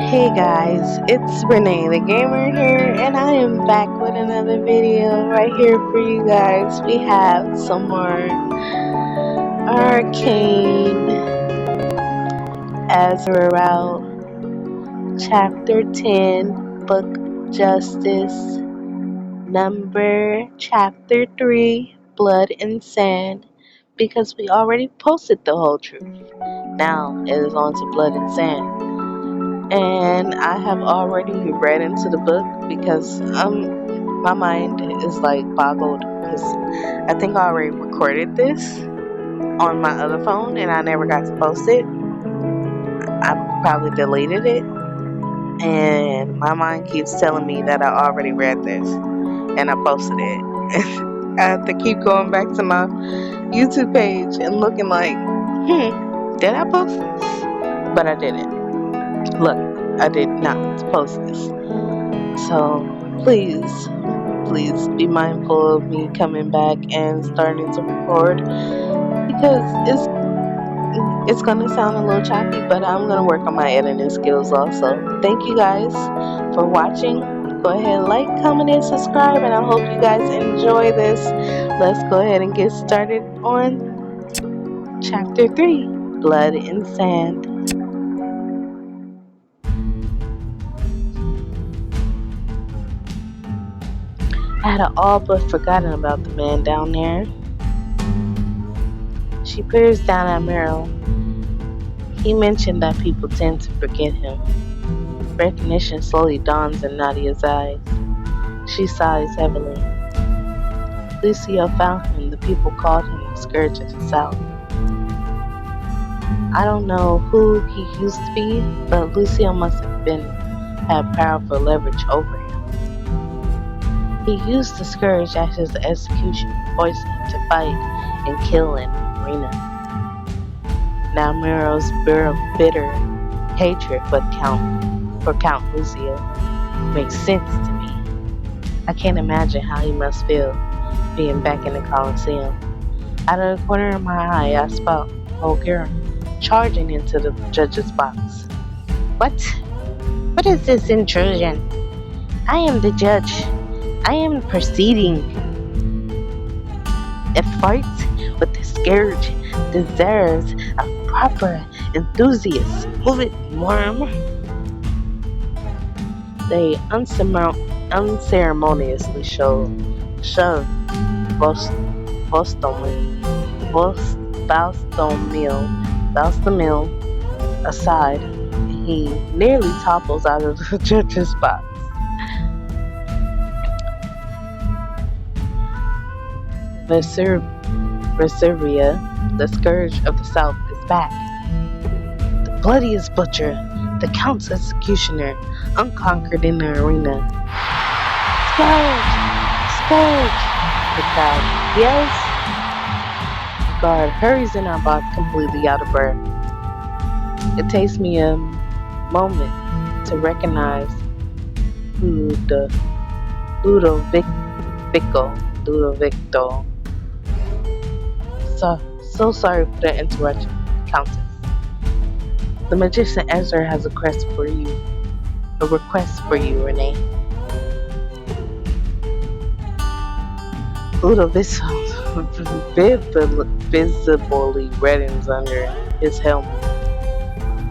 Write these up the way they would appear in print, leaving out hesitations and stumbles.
Hey guys, it's Renee the Gamer here, and I am back with another video right here for you guys. We have some more Arcane Azra Chapter 10, Book Justice, Number Chapter 3, Blood and Sand, because we already posted the whole truth. Now it is on to Blood and Sand. And I have already read into the book because my mind is like boggled because I think I already recorded this on my other phone and I never got to post it. I probably deleted it, and my mind keeps telling me that I already read this and I posted it. I have to keep going back to my YouTube page and looking like, did I post this? But I didn't. Look, I did not post this. So please be mindful of me coming back and starting to record because it's gonna sound a little choppy, but I'm gonna work on my editing skills also. Thank you guys for watching. Go ahead, like, comment, and subscribe, and I hope you guys enjoy this. Let's go ahead and get started on Chapter 3, Blood and Sand. I had all but forgotten about the man down there. She peers down at Meryl. He mentioned that people tend to forget him. Recognition slowly dawns in Nadia's eyes. She sighs heavily. Lucio found him. The people called him the Scourge of the South. I don't know who he used to be, but Lucio must have had powerful leverage over him. He used the Scourge as his execution, forcing him to fight and kill in the arena. Now Miro's bitter hatred for Count Lucio makes sense to me. I can't imagine how he must feel being back in the Coliseum. Out of the corner of my eye, I spot Olgira charging into the judge's box. What? What is this intrusion? I am the judge. I am proceeding. A fight with the Scourge deserves a proper enthusiast. Move it, worm. They unceremoniously shove Balstamil aside, and he nearly topples out of the judge's box. Vesuria, the Scourge of the South, is back. The bloodiest butcher, the Count's executioner, unconquered in the arena. Scourge! Scourge! The crowd yells. The guard hurries in our box completely out of breath. It takes me a moment to recognize Ludovicto. So sorry for the interruption, Countess. The magician Ezra has a request for you, Renee. Ludovicto visibly reddens under his helmet.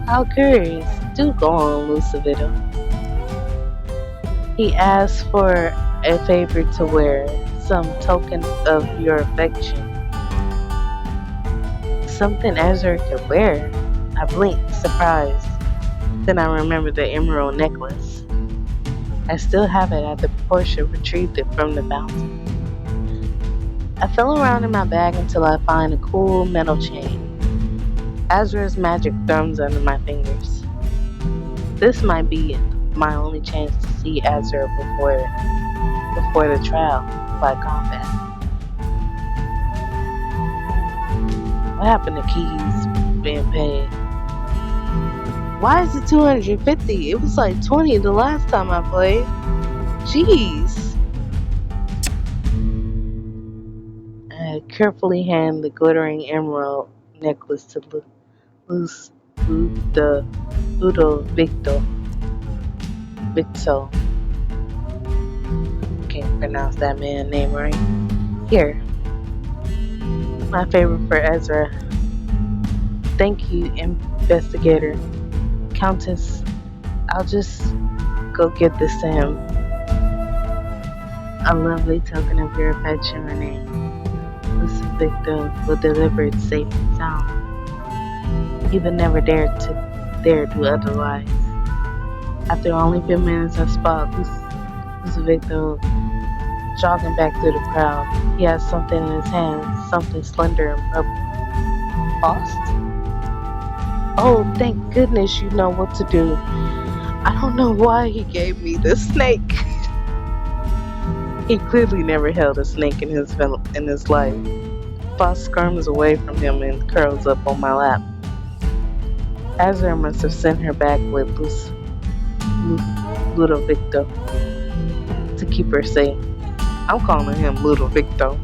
How curious. Do go on, Lucivito. He asks for a favor to wear, some token of your affection. Something Ezra could wear? I blinked, surprised. Then I remembered the emerald necklace. I still have it after Portia retrieved it from the fountain. I feel around in my bag until I find a cool metal chain. Azra's magic thrums under my fingers. This might be my only chance to see Azra before the trial by combat. What happened to keys being paid? Why is it 250? It was like 20 the last time I played. Jeez. I carefully hand the glittering emerald necklace to Ludovicto. Victo. Can't pronounce that man's name right. Here, my favorite for Ezra. Thank you, investigator. Countess, I'll just go get this to him. A lovely token of your affection, Renee. This victim will deliver it safe and sound. He would never dare do otherwise. After only a few minutes, I spot this victim jogging back through the crowd. He has something in his hands, something slender and purple. Lost? Oh, thank goodness you know what to do. I don't know why he gave me the snake. He clearly never held a snake in his life. Boss squirms away from him and curls up on my lap. Asra must have sent her back with Ludovicto to keep her safe. I'm calling him Ludovicto.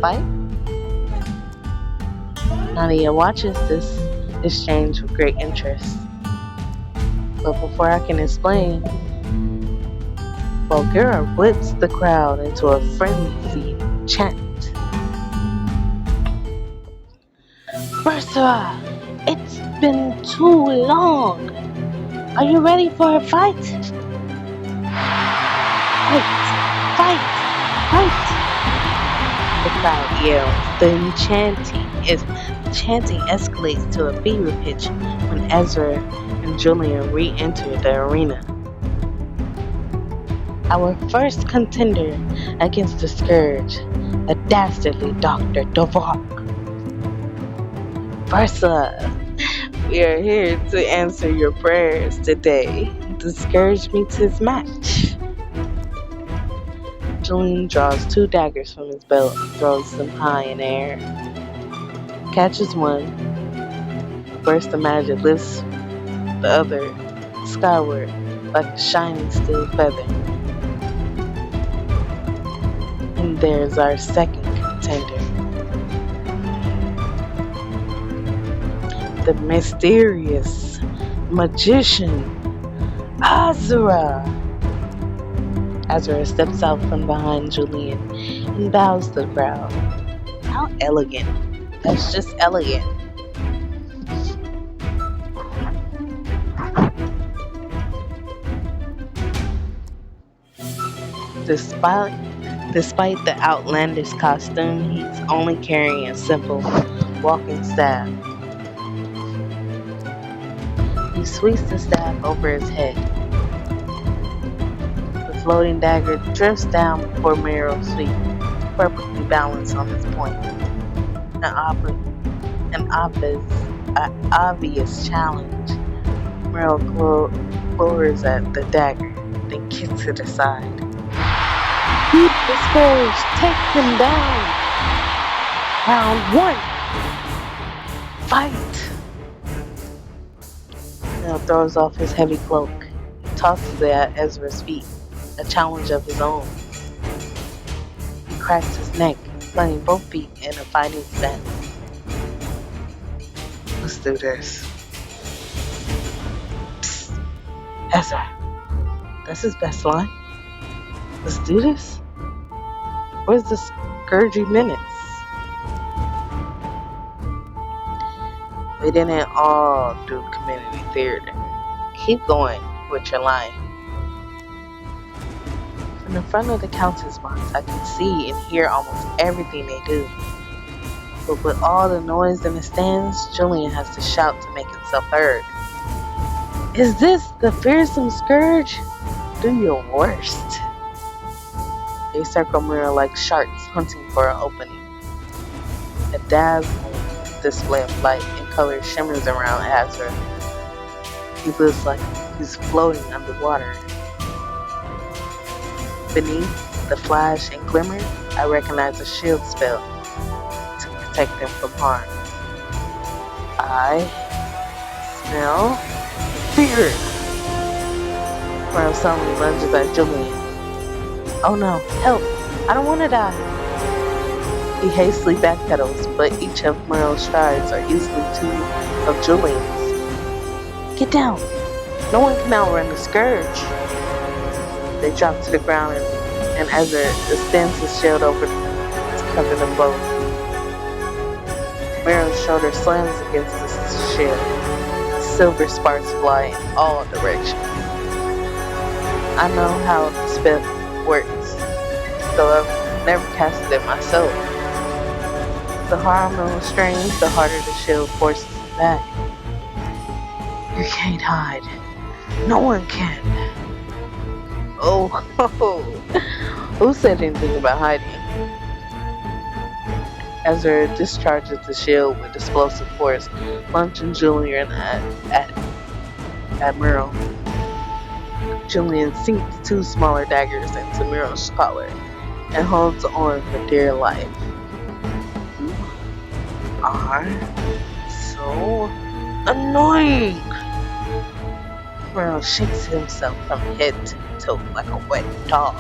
Fight? Nadia watches this exchange with great interest. But before I can explain, Bulgara whips the crowd into a frenzied chant. Ursula, it's been too long. Are you ready for a fight? Fight! Fight! The crowd yells. The chanting escalates to a fever pitch when Ezra and Julian re-enter the arena. Our first contender against the Scourge, a dastardly Dr. Dvorak. Ursula, we are here to answer your prayers today. The Scourge meets his match. Julian draws 2 daggers from his belt and throws them high in the air. Catches one. A burst of magic lifts the other skyward like a shining steel feather. And there's our second contender. The mysterious magician, Asra. Asra steps out from behind Julian and bows to the crowd. How elegant. That's just elegant. Despite the outlandish costume, he's only carrying a simple walking staff. He sweeps the staff over his head. The floating dagger drifts down before Meryl's feet, perfectly balanced on its point. An obvious challenge. Meryl glowers at the dagger, then kicks it aside. Keep the Scourge! Take him down! Round 1! Fight! Meryl throws off his heavy cloak, tosses it at Ezra's feet, a challenge of his own. He cracks his neck, planting both feet in a fighting stance. Let's do this. Psst. Ezra. That's his best line. Let's do this? Where's the Scourgy minutes? We didn't all do community theater. Keep going with your line. From the front of the Countess box, I can see and hear almost everything they do. But with all the noise in the stands, Julian has to shout to make himself heard. Is this the fearsome Scourge? Do your worst. They circle Mira like sharks hunting for an opening. A dazzling display of light and color shimmers around Asra. He looks like he's floating underwater. Beneath the flash and glimmer, I recognize a shield spell to protect him from harm. I smell fear. Meryl suddenly lunges at Julian. Oh no, help! I don't want to die! He hastily backpedals, but each of Meryl's strides are easily 2 of Julian's. Get down! No one can outrun the scourge. They drop to the ground, and Ezra extends his shield over to cover them both. Mero's shoulder slams against the shield. Silver sparks fly in all directions. I know how the spell works, though I've never casted it myself. The harder Mero strains, the harder the shield forces him back. You can't hide. No one can. Oh, who said anything about hiding? Ezra discharges the shield with explosive force, launching Julian at Mero. Julian sinks two smaller daggers into Mero's collar and holds on for dear life. You are so annoying. Mero shakes himself from head to toe like a wet dog.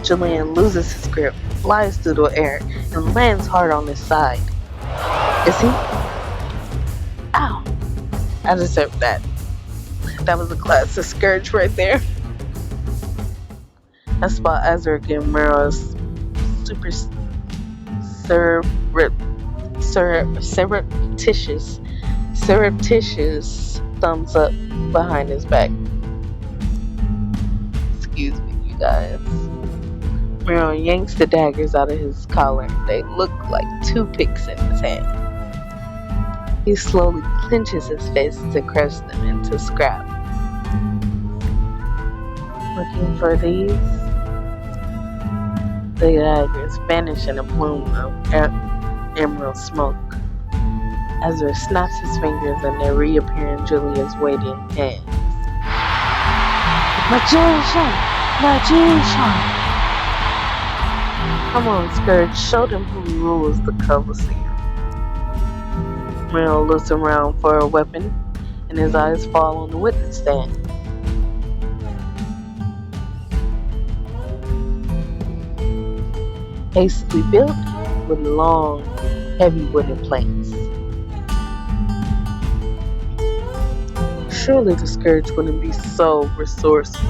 Julian loses his grip, flies through the air, and lands hard on his side. Is he? Ow! I deserved that. That was a classic scourge right there. I spot Asra again. Mero's super surreptitious thumbs up behind his back. Excuse me, you guys. Mero yanks the daggers out of his collar. They look like toothpicks in his hand. He slowly clenches his fists to crush them into scrap. Looking for these? The daggers vanish in a plume of emerald smoke. Ezra snaps his fingers and they reappear in Julia's waiting hands. Magician! Magician! Come on, Scourge, show them who rules the Colosseum. Mero looks around for a weapon, and his eyes fall on the witness stand. Hastily built with long, heavy wooden planks. Surely the Scourge wouldn't be so resourceful.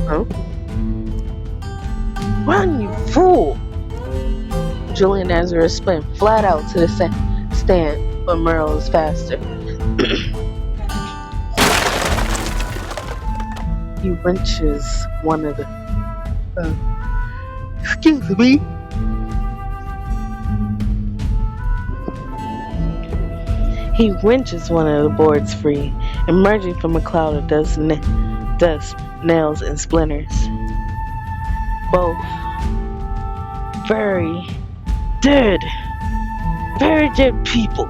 Huh? Run, you fool! Julian Ezra spun flat out to the stand, but Mero is faster. He wrenches one of the... excuse me. He wrenches one of the boards free, emerging from a cloud of dust, nails, and splinters. Both very dead people.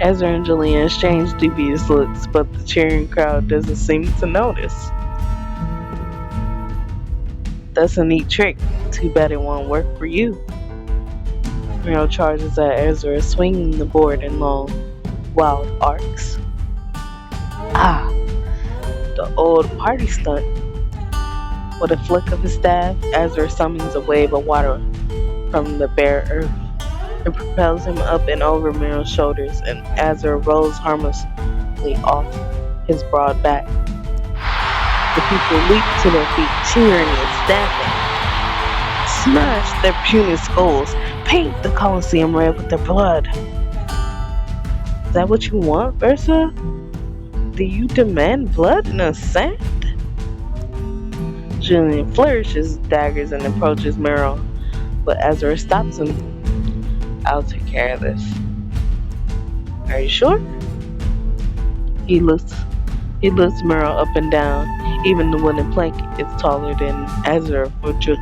Ezra and Julian exchange dubious looks, but the cheering crowd doesn't seem to notice. That's a neat trick. Too bad it won't work for you. Mero charges at Ezra, swinging the board in long, wild arcs. Ah, the old party stunt. With a flick of his staff, Asra summons a wave of water from the bare earth. It propels him up and over Mero's shoulders, and Asra rolls harmlessly off his broad back. The people leap to their feet, cheering and stamping. Smash their puny skulls, paint the Colosseum red with their blood. Is that what you want, Versa? Do you demand blood in the sand? Julian flourishes daggers and approaches Mero, but Asra stops him. I'll take care of this. Are you sure? He lifts Mero up and down. Even the wooden plank is taller than Asra or Julian.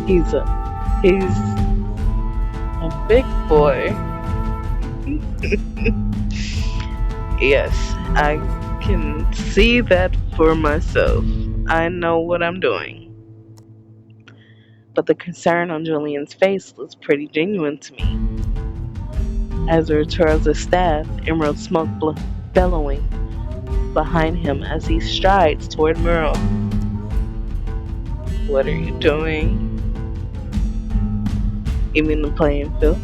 He's a big boy. Yes, I can see that for myself. I know what I'm doing. But the concern on Julian's face looks pretty genuine to me. Ezra twirls his staff, emerald smoke bellowing behind him as he strides toward Mero. What are you doing? even the playing field.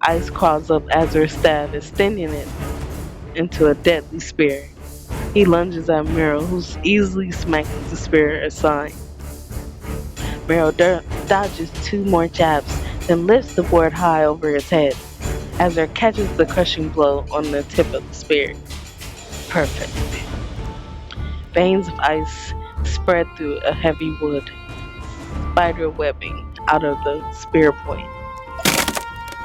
Ice crawls up Azra's staff, extending it into a deadly spear. He lunges at Meryl, who easily smacks the spear aside. Meryl dodges two more jabs, then lifts the board high over his head. Azra catches the crushing blow on the tip of the spear. Perfect. Veins of ice spread through a heavy wood, spider webbing out of the spear point.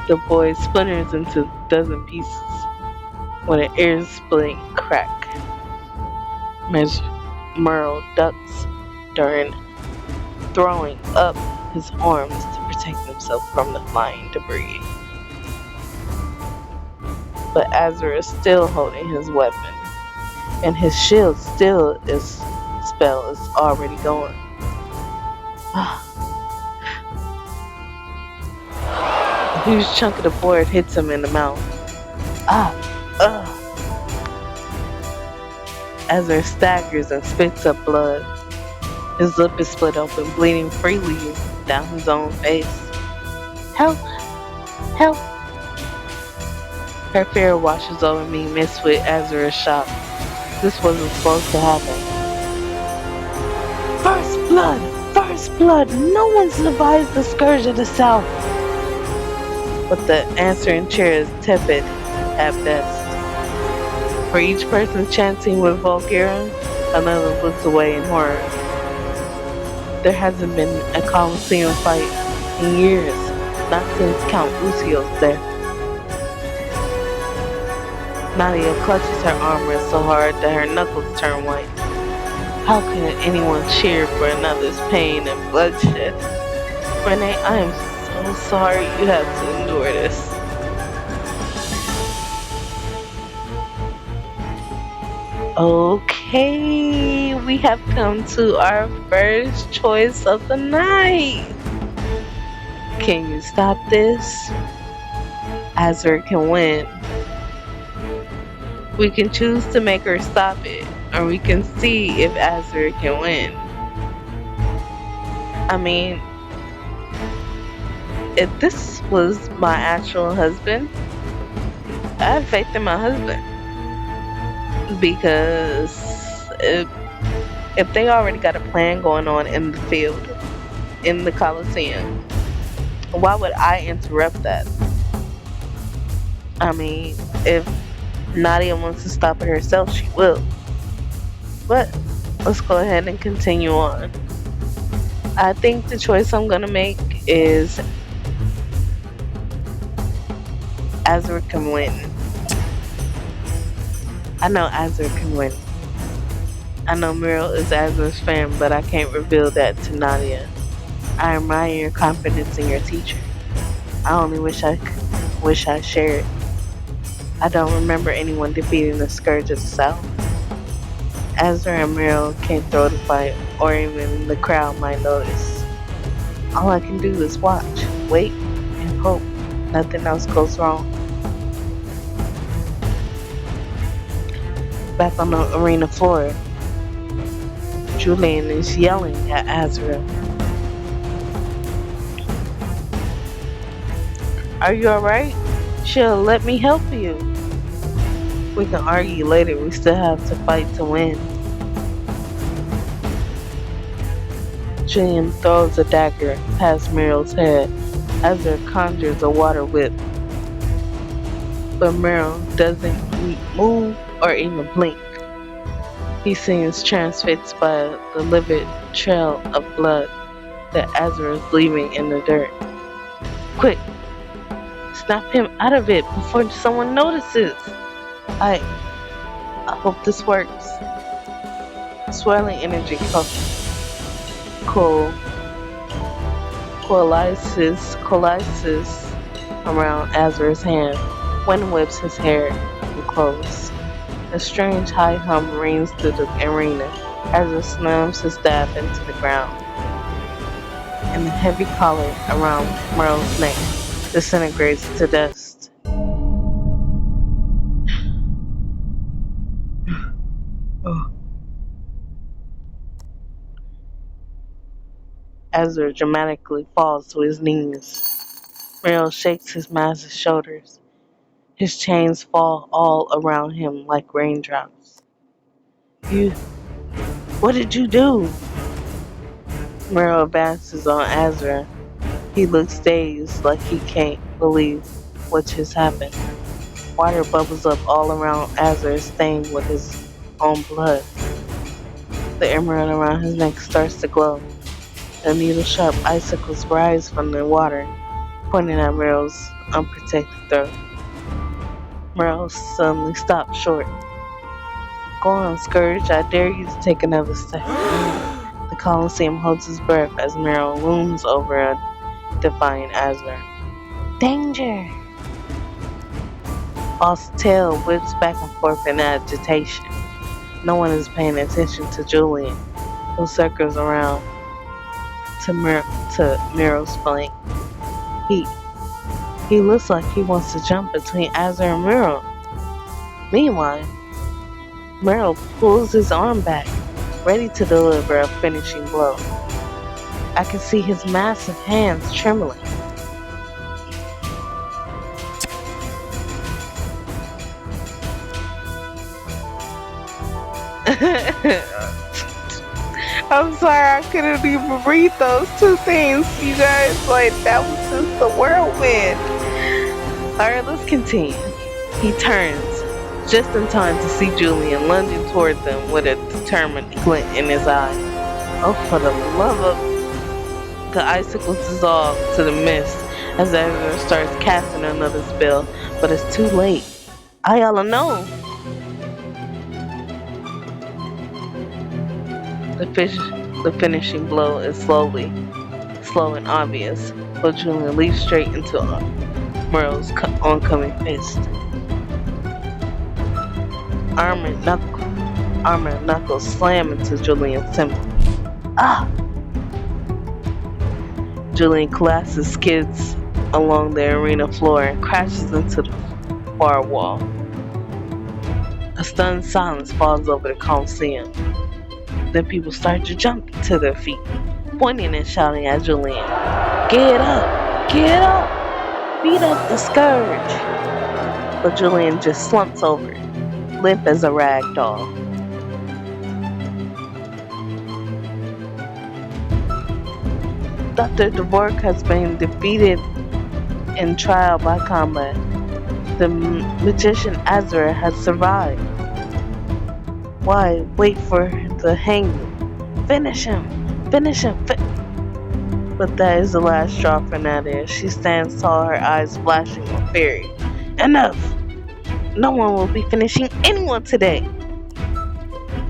The boy splinters into a dozen pieces with an ear-splitting crack. Merle ducks during throwing up his arms to protect himself from the flying debris. But Azra is still holding his weapon, and his shield still is spell is already going. A huge chunk of the board hits him in the mouth. Ah, ugh. Azra staggers and spits up blood. His lip is split open, bleeding freely down his own face. Help! Help! Her fear washes over me, mixed with Azra's shock. This wasn't supposed to happen. First blood! First blood! No one survives the scourge of the South! But the answering cheer is tepid at best. For each person chanting with Vulgara, another looks away in horror. There hasn't been a Colosseum fight in years, not since Count Lucio's death. Nadia clutches her armor so hard that her knuckles turn white. How can anyone cheer for another's pain and bloodshed? Renee, I am so sorry you have to endure this. Okay, we have come to our first choice of the night. Can you stop this? Azra can win. We can choose to make her stop it, or we can see if Azra can win. I mean, if this was my actual husband, I have faith in my husband. Because if they already got a plan going on in the field, in the Coliseum, why would I interrupt that? I mean, if Nadia wants to stop it herself, she will. But let's go ahead and continue on. I think the choice I'm gonna make is Azra can win. I know Azra can win. I know Meryl is Azra's fan, but I can't reveal that to Nadia. I admire your confidence in your teacher. I only wish I shared. I don't remember anyone defeating the Scourge of the South. Azra and Meryl can't throw the fight, or even the crowd might notice. All I can do is watch, wait, and hope nothing else goes wrong. Back on the arena floor, Julian is yelling at Azra. Are you alright? She'll let me help you. We can argue later, we still have to fight to win. Julian throws a dagger past Meryl's head. Azra conjures a water whip. But Meryl doesn't move or even blink. He seems transfixed by the livid trail of blood that Azra is leaving in the dirt. Quick! Snap him out of it before someone notices! I hope this works. Swirling energy coalesces around Azra's hand. Wind whips his hair and clothes. A strange high hum rings through the arena as it slams his staff into the ground. And the heavy collar around Merle's neck disintegrates to dust. Oh. Azra dramatically falls to his knees. Meryl shakes his massive shoulders. His chains fall all around him like raindrops. You, what did you do? Meryl advances on Azra. He looks dazed, like he can't believe what just happened. Water bubbles up all around Azra, stained with his own blood. The emerald around his neck starts to glow. The needle-sharp icicles rise from the water, pointing at Meryl's unprotected throat. Meryl suddenly stops short. Go on, Scourge, I dare you to take another step. The Colosseum holds his breath as Meryl looms over a defying Asra. Danger! False tail whips back and forth in agitation. No one is paying attention to Julian, who circles around to Meryl's flank. He he looks like he wants to jump between Asra and Meryl. Meanwhile, Meryl pulls his arm back, ready to deliver a finishing blow. I can see his massive hands trembling. I'm sorry, I couldn't even read those two things, you guys. Like, that was just the whirlwind. Alright, let's continue. He turns, just in time to see Julian lunging toward them with a determined glint in his eye. Oh, for the love of... The icicles dissolve to the mist as Ezra starts casting another spell, but it's too late. Ayala, no! The finishing blow is slow and obvious, but Julian leaps straight into Merle's oncoming fist. Arm and knuckles slam into Julian's temple. Ah! Julian collapses, skids along the arena floor, and crashes into the far wall. A stunned silence falls over the Colosseum. Then people start to jump to their feet, pointing and shouting at Julian. Get up! Get up! Beat up the Scourge! But Julian just slumps over, limp as a rag doll. Dr. Dvorak has been defeated in trial by combat. The magician Asra has survived. Why wait for the hangman? Finish him! Finish him! But that is the last straw for Nadia. She stands tall, her eyes flashing with fury. Enough! No one will be finishing anyone today!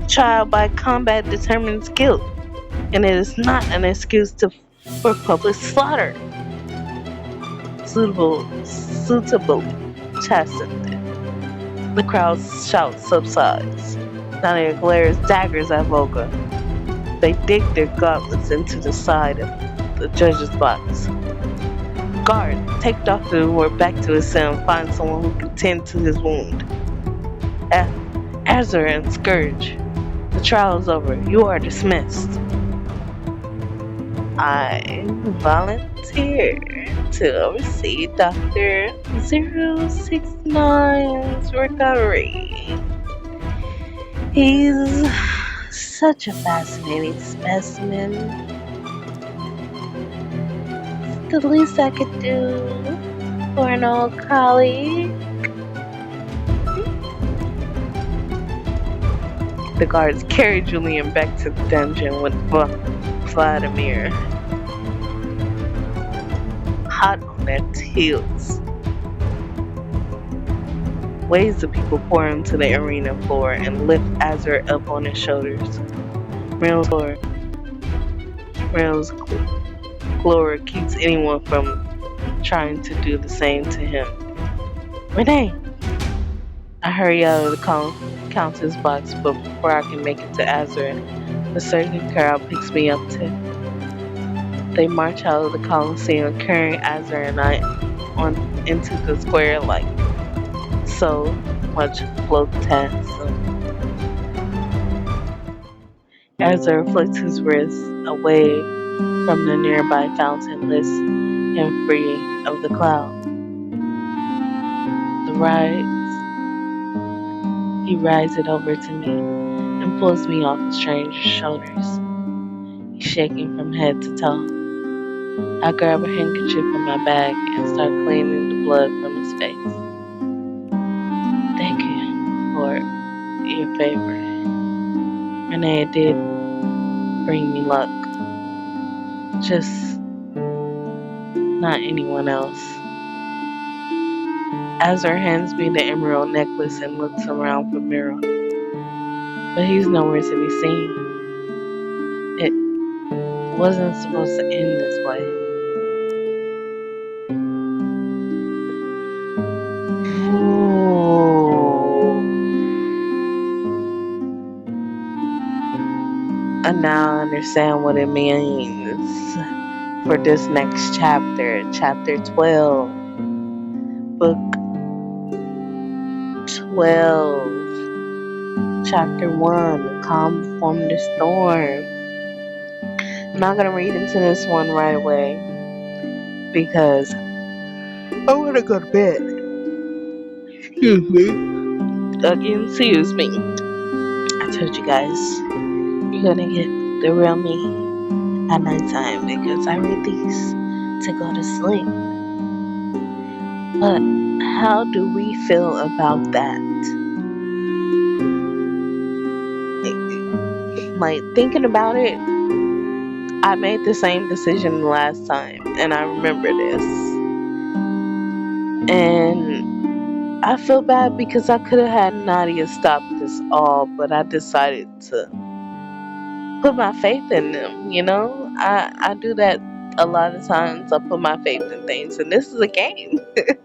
Trial by combat determines guilt, and it is not an excuse for public slaughter. Suitably chastened. The crowd's shout subsides. Nadia glares daggers at Volga. They dig their gauntlets into the side of the judge's box. Guard, take Dr. Ward back to his cell and find someone who can tend to his wound. Azra and Scourge, the trial is over. You are dismissed. I volunteer to oversee Dr. 069's recovery. He's such a fascinating specimen. It's the least I could do for an old colleague. The guards carry Julian back to the dungeon with Vladimir hot on their heels. Waves of people pour into the arena floor and lift Azra up on his shoulders. Meryl's glory keeps anyone from trying to do the same to him. Renee! I hurry out of the counter's box, but before I can make it to Azra, the surging crowd picks me up too. They march out of the Colosseum, carrying Azra and I into the square like so much flotasm. Azra flicks his wrist away from the nearby fountain lifts him free of the cloud. The rise, he rides it over to me and pulls me off a stranger's shoulders. He's shaking from head to toe. I grab a handkerchief from my bag and start cleaning the blood from his face. Thank you for your favor. Renee did bring me luck. Just not anyone else. Azar hands me the emerald necklace and looks around for Miro, but he's nowhere to be seen. It wasn't supposed to end this way. Ooh. And now I understand what it means for this next chapter, chapter 12, book 12, chapter 1, Calm Before the Storm. I'm not going to read into this one right away because I want to go to bed. Excuse me. Again, excuse me. I told you guys, you're going to get the real me at nighttime because I read these to go to sleep. But how do we feel about that? Like thinking about it, I made the same decision last time, and I remember this. And I feel bad because I could have had Nadia stop this all, but I decided to put my faith in them. I do that a lot of times. I put my faith in things, and this is a game. I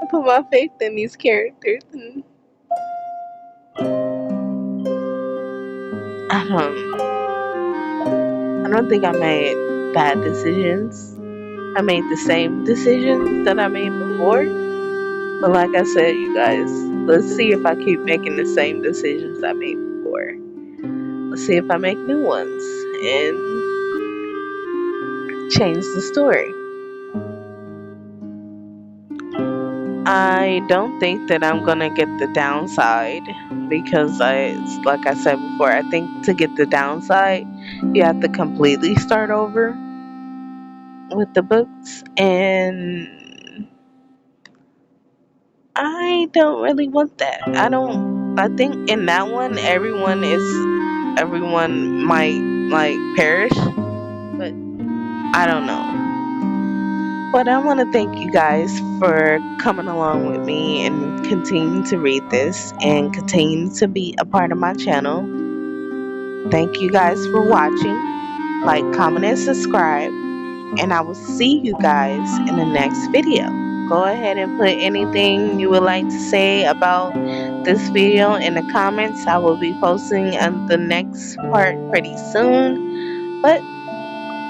put my faith in these characters, and I don't think I made bad decisions. I made the same decisions that I made before. But like I said, you guys, let's see if I keep making the same decisions I made before. Let's see if I make new ones and change the story. I don't think that I'm gonna get the downside because like I said before, I think to get the downside, you have to completely start over with the books, and I don't really want that. I don't. I think in that one, everyone might like perish, but I don't know. But I want to thank you guys for coming along with me and continuing to read this and continue to be a part of my channel. Thank you guys for watching. Like, comment, and subscribe. And I will see you guys in the next video. Go ahead and put anything you would like to say about this video in the comments. I will be posting on the next part pretty soon. But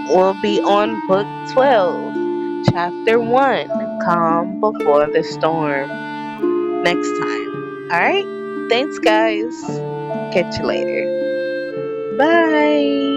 we'll be on book 12, chapter 1, Calm Before the Storm, next time. Alright? Thanks, guys. Catch you later. Bye.